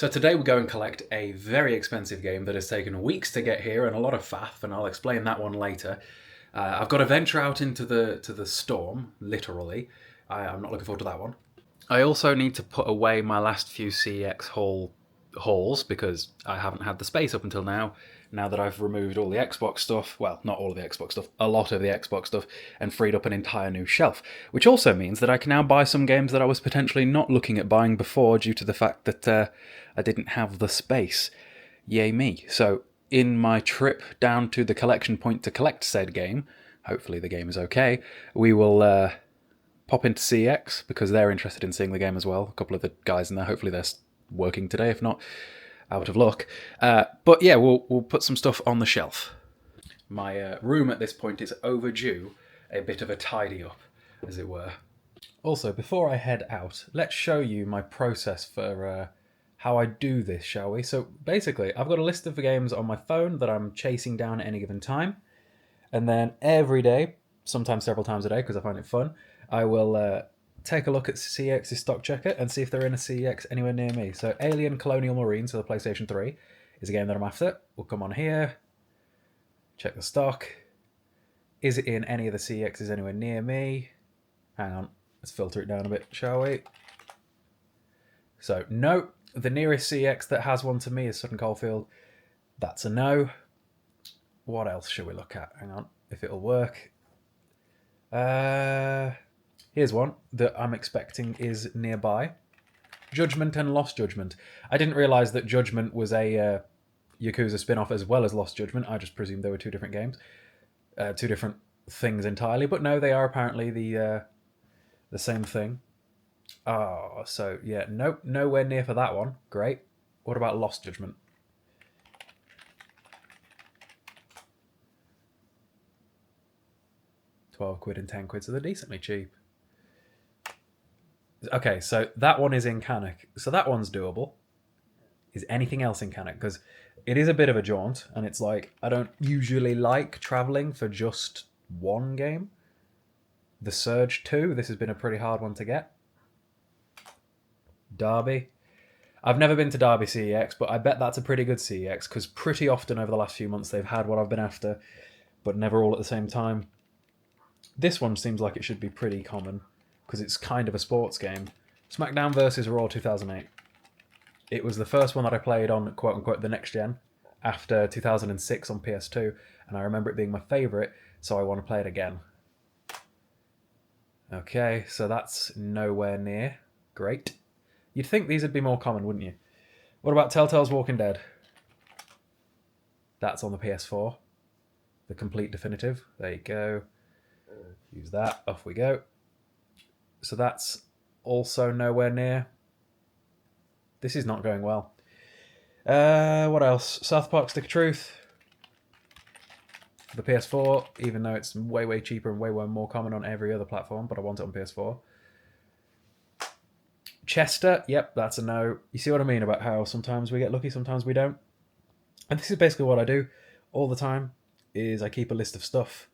So today we go and collect a very expensive game that has taken weeks to get here and a lot of faff, and I'll explain that one later. I've got to venture out into the storm, literally. I'm not looking forward to that one. I also need to put away my last few CEX hauls because I haven't had the space up until now. Now that I've removed all the Xbox stuff, well, not all of the Xbox stuff, a lot of the Xbox stuff, and freed up an entire new shelf. Which also means that I can now buy some games that I was potentially not looking at buying before due to the fact that I didn't have the space. Yay me. So in my trip down to the collection point to collect said game, hopefully the game is okay, we will pop into CEX because they're interested in seeing the game as well. A couple of the guys in there, hopefully they're working today, if not, out of luck. But yeah, we'll put some stuff on the shelf. My room at this point is overdue a bit of a tidy up, as it were. Also, before I head out, let's show you my process for how I do this, shall we? So basically, I've got a list of the games on my phone that I'm chasing down at any given time. And then every day, sometimes several times a day, because I find it fun, I will take a look at CEX's stock checker and see if they're in a CEX anywhere near me. So Alien Colonial Marines for the PlayStation 3 is a game that I'm after. We'll come on here, check the stock. Is it in any of the CEXs anywhere near me? Hang on, let's filter it down a bit, shall we? So, no. The nearest CEX that has one to me is Sutton Coldfield. That's a no. What else should we look at? Hang on, if it'll work. Here's one that I'm expecting is nearby. Judgment and Lost Judgment. I didn't realise that Judgment was a Yakuza spin-off as well as Lost Judgment. I just presumed they were two different games. Two different things entirely. But no, they are apparently the same thing. Oh, so yeah, nope, nowhere near for that one. Great. What about Lost Judgment? £12 and £10, so they're decently cheap. Okay, so that one is in Cannock. So that one's doable. Is anything else in Cannock? Because it is a bit of a jaunt, and it's like, I don't usually like travelling for just one game. The Surge 2, this has been a pretty hard one to get. Derby. I've never been to Derby CEX, but I bet that's a pretty good CEX, because pretty often over the last few months they've had what I've been after, but never all at the same time. This one seems like it should be pretty common, because it's kind of a sports game. SmackDown vs. Raw 2008. It was the first one that I played on, quote-unquote, the next gen, after 2006 on PS2, and I remember it being my favourite, so I want to play it again. Okay, so that's nowhere near. Great. You'd think these would be more common, wouldn't you? What about Telltale's Walking Dead? That's on the PS4. The complete definitive. There you go. Use that. Off we go. So that's also nowhere near. This is not going well. What else? South Park Stick of Truth. The PS4, even though it's way, way cheaper and way, way more common on every other platform, but I want it on PS4. Chester, yep, that's a no. You see what I mean about how sometimes we get lucky, sometimes we don't? And this is basically what I do all the time, is I keep a list of stuff,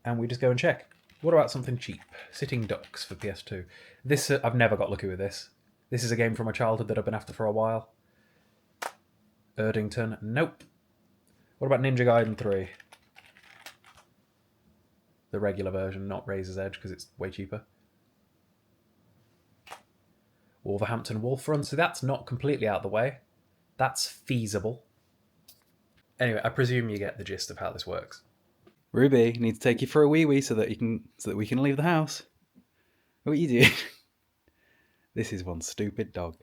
and we just go and check. What about something cheap? Sitting Ducks for PS2. This, I've never got lucky with this. This is a game from my childhood that I've been after for a while. Erdington, nope. What about Ninja Gaiden 3? The regular version, not Razor's Edge, because it's way cheaper. Wolverhampton Wolf Run, so that's not completely out of the way. That's feasible. Anyway, I presume you get the gist of how this works. Ruby, need to take you for a wee-wee so that we can leave the house. What are you doing? This is one stupid dog.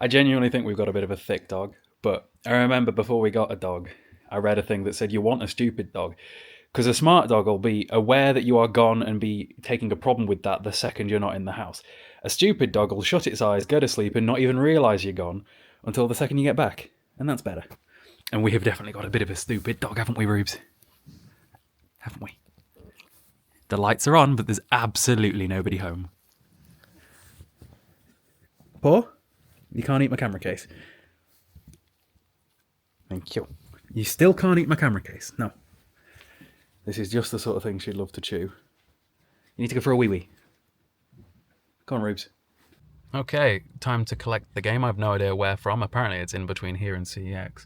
I genuinely think we've got a bit of a thick dog, but I remember before we got a dog, I read a thing that said you want a stupid dog, because a smart dog will be aware that you are gone and be taking a problem with that the second you're not in the house. A stupid dog will shut its eyes, go to sleep, and not even realise you're gone until the second you get back. And that's better. And we have definitely got a bit of a stupid dog, haven't we, Rubes? Haven't we? The lights are on, but there's absolutely nobody home. Paw? You can't eat my camera case. Thank you. You still can't eat my camera case. No. This is just the sort of thing she'd love to chew. You need to go for a wee-wee. Come on, Rubes. Okay, time to collect the game. I have no idea where from. Apparently it's in between here and CEX.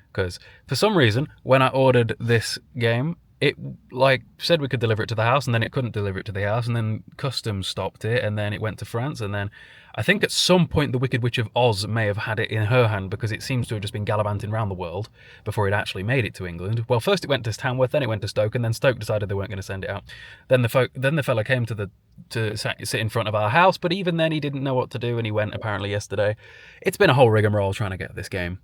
Because for some reason, when I ordered this game, it like said we could deliver it to the house, and then it couldn't deliver it to the house, and then customs stopped it, and then it went to France, and then I think at some point the Wicked Witch of Oz may have had it in her hand, because it seems to have just been gallivanting around the world before it actually made it to England. Well, first it went to Tamworth, then it went to Stoke, and then Stoke decided they weren't going to send it out. Then the fella came to sit in front of our house, but even then he didn't know what to do, and he went apparently yesterday. It's been a whole rigmarole trying to get this game.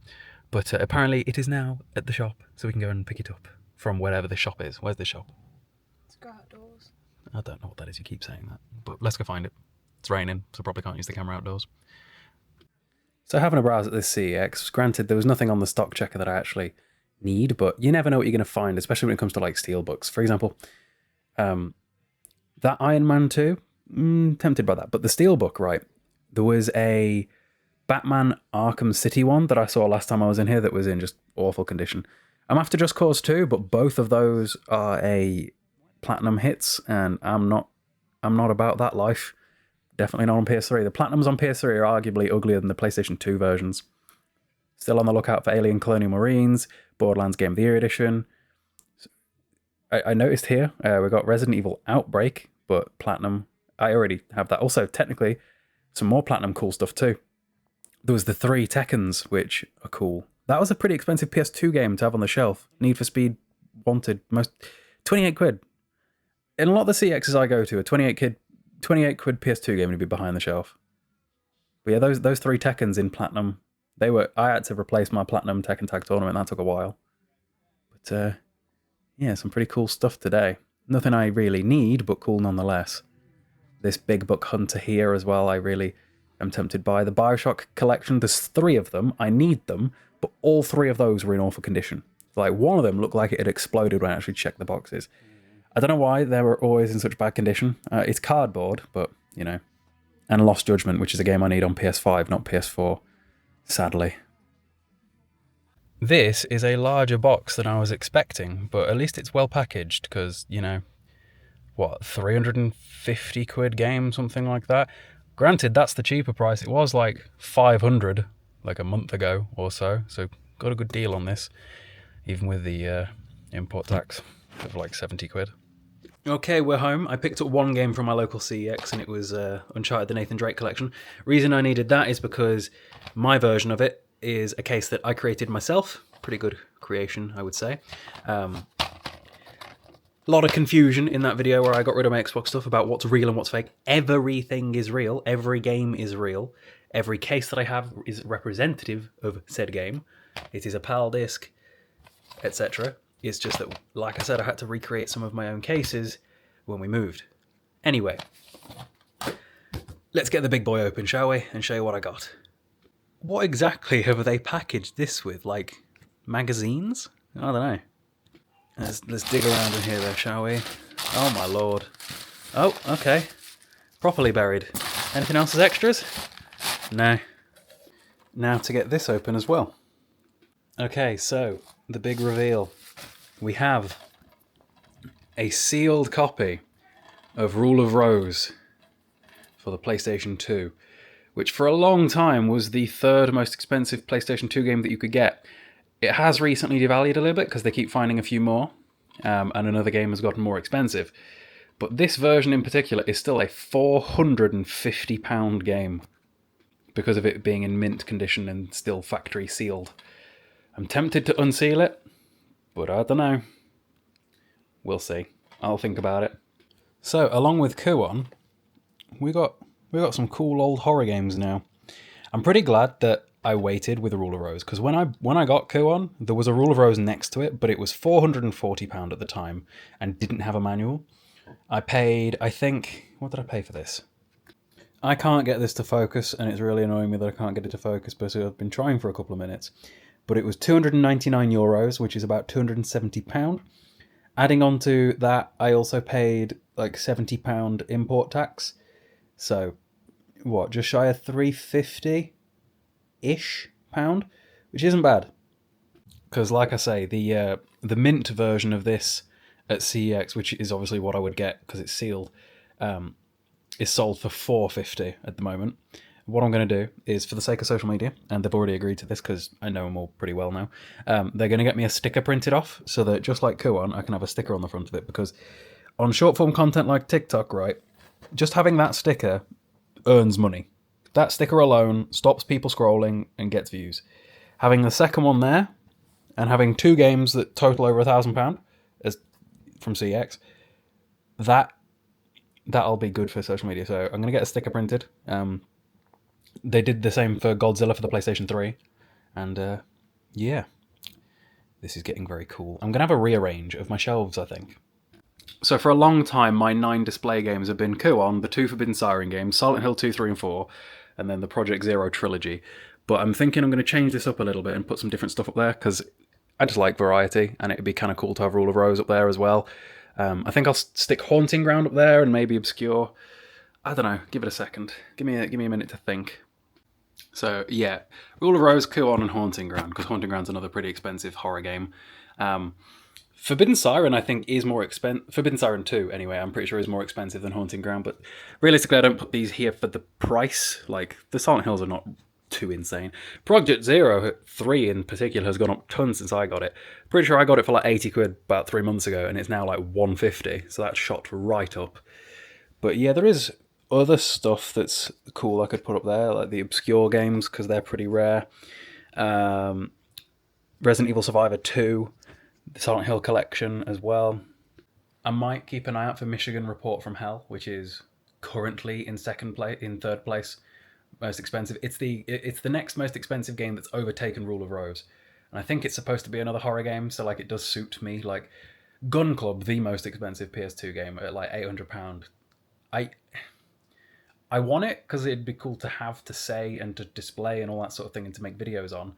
But apparently it is now at the shop, so we can go and pick it up from wherever the shop is. Where's the shop? Let's go outdoors. I don't know what that is, you keep saying that. But let's go find it. It's raining, so probably can't use the camera outdoors. So having a browse at this CEX, granted there was nothing on the stock checker that I actually need, but you never know what you're going to find, especially when it comes to like steelbooks. For example, that Iron Man 2, tempted by that. But the steelbook, right, there was a Batman Arkham City one that I saw last time I was in here that was in just awful condition. I'm after Just Cause 2, but both of those are a platinum hits, and I'm not about that life. Definitely not on PS3. The platinums on PS3 are arguably uglier than the PlayStation 2 versions. Still on the lookout for Alien Colonial Marines, Borderlands Game of the Year Edition. I noticed here we got Resident Evil Outbreak, but platinum. I already have that. Also, technically, some more platinum cool stuff too. There was the 3 Tekkens, which are cool. That was a pretty expensive PS2 game to have on the shelf. Need for Speed Wanted, most 28 quid. In a lot of the CXs I go to, a 28 quid PS2 game would be behind the shelf. But yeah, those 3 Tekkens in platinum, I had to replace my platinum Tekken Tag Tournament. That took a while. But yeah, some pretty cool stuff today. Nothing I really need, but cool nonetheless. This Big Buck Hunter here as well, I'm tempted by. The Bioshock collection, there's 3 of them. I need them, but all 3 of those were in awful condition. Like, one of them looked like it had exploded when I actually checked the boxes. I don't know why they were always in such bad condition. It's cardboard, but, you know. And Lost Judgment, which is a game I need on PS5, not PS4, sadly. This is a larger box than I was expecting, but at least it's well packaged, because, you know, what, 350 quid game, something like that? Granted, that's the cheaper price. It was like 500 like a month ago or so got a good deal on this, even with the import tax of like 70 quid. Okay, we're home. I picked up one game from my local CEX, and it was Uncharted the Nathan Drake collection. Reason I needed that is because my version of it is a case that I created myself. Pretty good creation, I would say. A lot of confusion in that video where I got rid of my Xbox stuff about what's real and what's fake. Everything is real. Every game is real. Every case that I have is representative of said game. It is a PAL disc, etc. It's just that, like I said, I had to recreate some of my own cases when we moved. Anyway, let's get the big boy open, shall we? And show you what I got. What exactly have they packaged this with? Like, magazines? I don't know. Let's dig around in here though, shall we? Oh my lord. Oh, okay. Properly buried. Anything else as extras? No. Now to get this open as well. Okay, so the big reveal. We have a sealed copy of Rule of Rose for the PlayStation 2, which for a long time was the 3rd most expensive PlayStation 2 game that you could get. It has recently devalued a little bit because they keep finding a few more, and another game has gotten more expensive. But this version in particular is still a £450 game because of it being in mint condition and still factory sealed. I'm tempted to unseal it, but I don't know. We'll see. I'll think about it. So, along with Kuon, we got some cool old horror games now. I'm pretty glad that I waited with a Rule of Rose, because when I got Kuon, there was a Rule of Rose next to it, but it was £440 at the time and didn't have a manual. I paid, I think, what did I pay for this? I can't get this to focus, and it's really annoying me that I can't get it to focus, but I've been trying for a couple of minutes. But it was €299, which is about £270. Adding on to that, I also paid like £70 import tax. So, what, just shy of £350-ish pound, which isn't bad. Because, like I say, the mint version of this at CEX, which is obviously what I would get because it's sealed, is sold for $450 at the moment. what I'm going to do is, for the sake of social media, and they've already agreed to this because I know them all pretty well now, they're going to get me a sticker printed off so that, just like Kuon, I can have a sticker on the front of it, because on short form content like TikTok, right, just having that sticker earns money. That sticker alone stops people scrolling and gets views. Having the second one there, and having 2 games that total over £1,000 as from CEX, that'll be good for social media. So I'm going to get a sticker printed. They did the same for Godzilla for the PlayStation 3. And yeah, this is getting very cool. I'm going to have a rearrange of my shelves, I think. So for a long time, my 9 display games have been Kuon, the 2 Forbidden Siren games, Silent Hill 2, 3 and 4, and then the Project Zero trilogy. But I'm thinking I'm going to change this up a little bit and put some different stuff up there, because I just like variety, and it'd be kind of cool to have Rule of Rose up there as well. I think I'll stick Haunting Ground up there and maybe Obscure. I don't know. Give it a second. Give me a minute to think. So yeah, Rule of Rose, Kuon, and Haunting Ground, because Haunting Ground's another pretty expensive horror game. Forbidden Siren, I think, is more expensive. Forbidden Siren 2, anyway, I'm pretty sure is more expensive than Haunting Ground. But realistically, I don't put these here for the price. Like, the Silent Hills are not too insane. Project Zero 3 in particular has gone up tons since I got it. Pretty sure I got it for like 80 quid about 3 months ago, and it's now like 150. So that's shot right up. But yeah, there is other stuff that's cool I could put up there, like the obscure games, because they're pretty rare. Resident Evil Survivor 2, the Silent Hill collection as well. I might keep an eye out for Michigan Report from Hell, which is currently in third place, most expensive. It's the next most expensive game that's overtaken Rule of Rose, and I think it's supposed to be another horror game, so like it does suit me. Like Gun Club, the most expensive PS2 game, at like £800. I want it because it'd be cool to have to say and to display and all that sort of thing and to make videos on.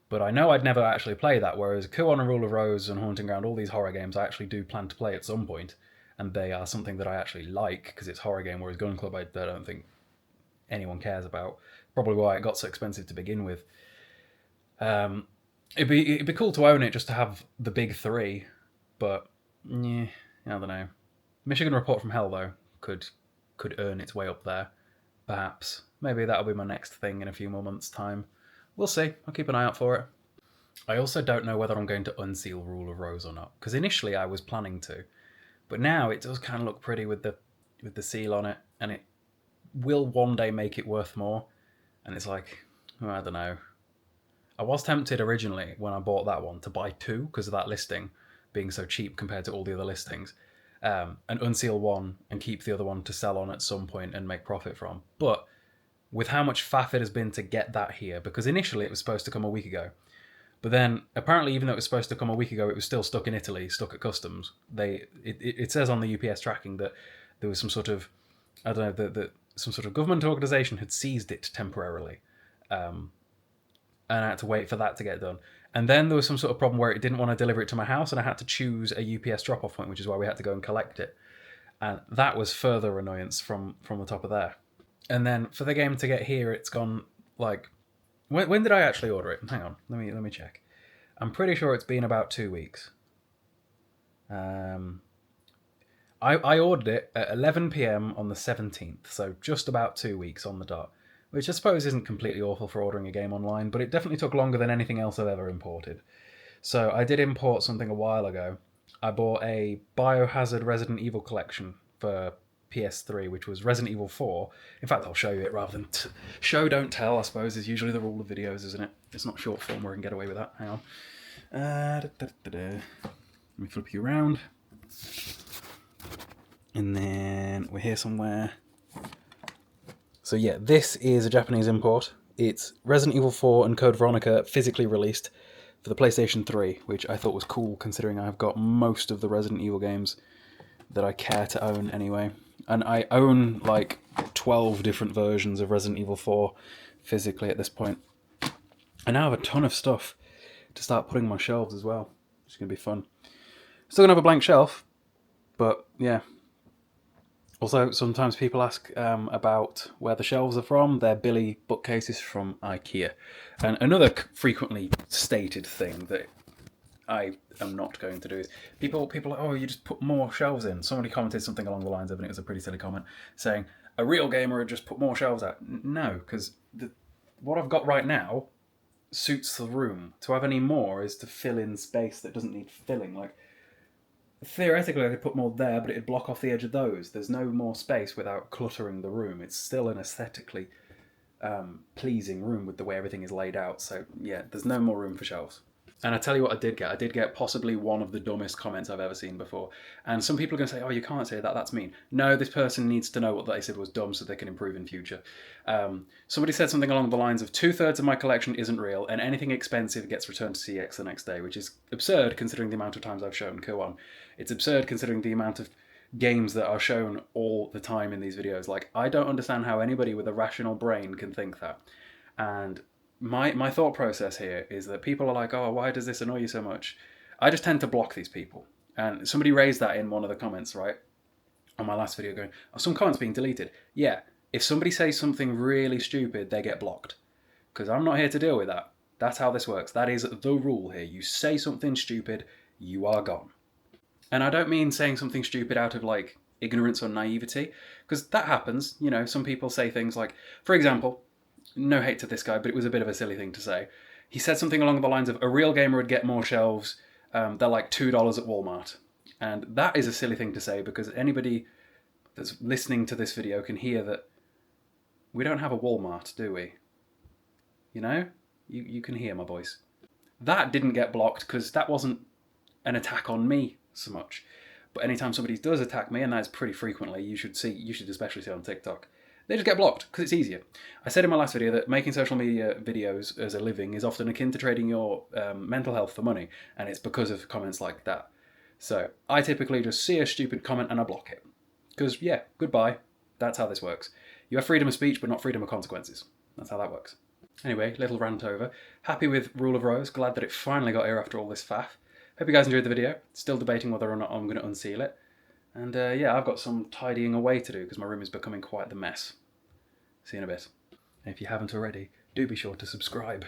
But I know I'd never actually play that, whereas Kuon and Rule of Rose and Haunting Ground, all these horror games, I actually do plan to play at some point, and they are something that I actually like because it's a horror game, whereas Gun Club I don't think anyone cares about. Probably why it got so expensive to begin with. It'd be cool to own it just to have the big 3, but yeah, I don't know. Michigan Report from Hell though could earn its way up there, perhaps. Maybe that'll be my next thing in a few more months' time. We'll see. I'll keep an eye out for it. I also don't know whether I'm going to unseal Rule of Rose or not, because initially I was planning to, but now it does kind of look pretty with the seal on it, and it will one day make it worth more. And it's like, oh, I don't know. I was tempted originally when I bought that one to buy 2 because of that listing being so cheap compared to all the other listings, and unseal one and keep the other one to sell on at some point and make profit from. But with how much faff it has been to get that here, because initially it was supposed to come a week ago, but then apparently even though it was supposed to come a week ago, it was still stuck in Italy, stuck at customs. It says on the UPS tracking that there was some sort of, I don't know, that some sort of government organisation had seized it temporarily, and I had to wait for that to get done. And then there was some sort of problem where it didn't want to deliver it to my house, and I had to choose a UPS drop-off point, which is why we had to go and collect it. And that was further annoyance from the top of there. And then for the game to get here, it's gone like... When did I actually order it? Hang on, let me check. I'm pretty sure it's been about 2 weeks. I ordered it at 11 PM on the 17th, so just about 2 weeks on the dot, which I suppose isn't completely awful for ordering a game online, but it definitely took longer than anything else I've ever imported. So I did import something a while ago. I bought a Biohazard Resident Evil collection for PS3, which was Resident Evil 4. In fact, I'll show you it rather than... show, don't tell, I suppose, is usually the rule of videos, isn't it? It's not short form where I can get away with that. Hang on. Let me flip you around. And then we're here somewhere. So yeah, this is a Japanese import. It's Resident Evil 4 and Code Veronica physically released for the PlayStation 3, which I thought was cool considering I've got most of the Resident Evil games that I care to own anyway. And I own like 12 different versions of Resident Evil 4 physically at this point. I now have a ton of stuff to start putting on my shelves as well, which is going to be fun. Still going to have a blank shelf, but yeah. Also, sometimes people ask about where the shelves are from. They're Billy bookcases from IKEA. And another frequently stated thing that I am not going to do is people are like, oh, you just put more shelves in. Somebody commented something along the lines of, and it was a pretty silly comment, saying, a real gamer would just put more shelves out. No, because what I've got right now suits the room. To have any more is to fill in space that doesn't need filling. Like, theoretically, I could put more there, but it'd block off the edge of those. There's no more space without cluttering the room. It's still an aesthetically pleasing room with the way everything is laid out. So yeah, there's no more room for shelves. And I tell you what I did get. I did get possibly one of the dumbest comments I've ever seen before. And some people are going to say, oh, you can't say that, that's mean. No, this person needs to know what they said was dumb so they can improve in future. Somebody said something along the lines of 2/3 of my collection isn't real and anything expensive gets returned to CEX the next day, which is absurd considering the amount of times I've shown Go on. It's absurd considering the amount of games that are shown all the time in these videos. Like, I don't understand how anybody with a rational brain can think that. And my thought process here is that people are like, oh, why does this annoy you so much? I just tend to block these people. And somebody raised that in one of the comments, right? On my last video going, oh, some comments being deleted. Yeah, if somebody says something really stupid, they get blocked. Because I'm not here to deal with that. That's how this works. That is the rule here. You say something stupid, you are gone. And I don't mean saying something stupid out of like ignorance or naivety, because that happens. You know, some people say things like, for example, no hate to this guy, but it was a bit of a silly thing to say. He said something along the lines of, a real gamer would get more shelves, they're like $2 at Walmart. And that is a silly thing to say because anybody that's listening to this video can hear that we don't have a Walmart, do we? You know? You can hear my voice. That didn't get blocked because that wasn't an attack on me so much. But anytime somebody does attack me, and that's pretty frequently, you should especially see on TikTok, they just get blocked because it's easier. I said in my last video that making social media videos as a living is often akin to trading your mental health for money, and it's because of comments like that. So I typically just see a stupid comment and I block it. Because, yeah, goodbye. That's how this works. You have freedom of speech, but not freedom of consequences. That's how that works. Anyway, little rant over. Happy with Rule of Rose. Glad that it finally got here after all this faff. Hope you guys enjoyed the video. Still debating whether or not I'm going to unseal it. And yeah, I've got some tidying away to do because my room is becoming quite the mess. See you in a bit. And if you haven't already, do be sure to subscribe.